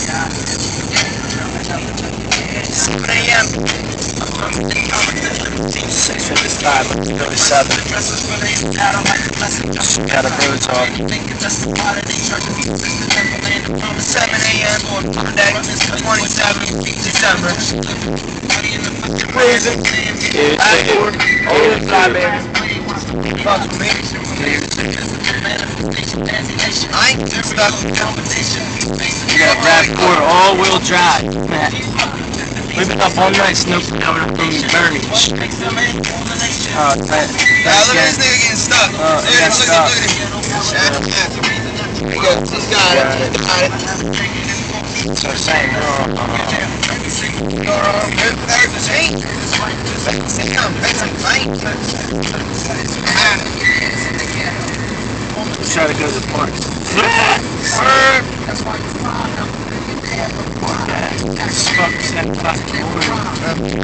7 a.m. 6:55, let's go to 7. Just got a roads off. 7 a.m. Monday, 27th December. Cruisin. Backward. All the fly, baby. Fuck with me. I ain't stuck in competition. You got RAV4 all-wheel drive. We've been up all night snooping over from Bernie's. Oh, look at this nigga getting stuck. Look at him. There you go. He's got it. So same. Try to go to the park. It's fucking 7 o'clock in the morning.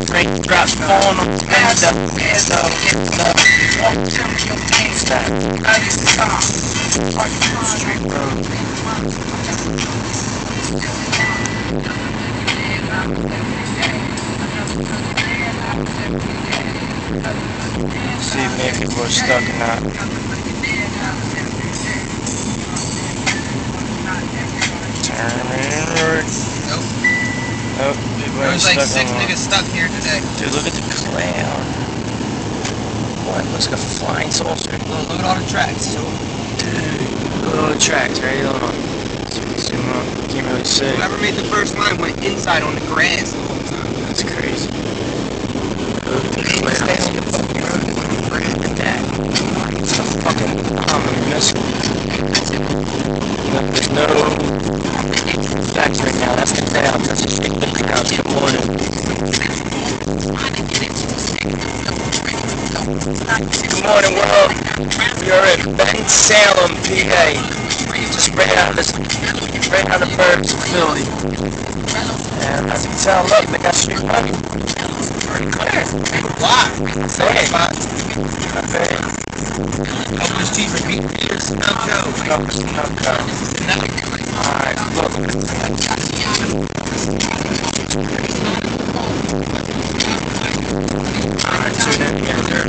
Raindrops falling on the window. See if maybe we're stuck or not. Nope. There's like 6 niggas stuck here today. Dude, look at the cloud. What? Looks like a flying saucer. Look at all the tracks. Dude, look at all the tracks, right? Hold on. Zoom up. Can't really see. Whoever made the first line went inside on the grass the whole time. That's crazy. Look at the cloud. Stay on the fucking road. Look at that. It's a fucking missile. There's no facts right now. That's the cloud. That's the shit. Good morning. Good morning, world. We are in Bensalem, PA. Just right out of the burbs of Philly. And as you can tell, look, they got street money. Pretty clear. Why? Say it. Not bad. Open is cheaper. Meat is no code. No code. Alright, look. Alright, tune in here.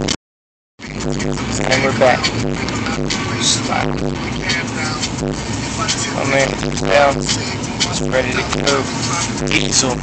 And we're back. Oh man, it's down. It's ready to go. Diesel.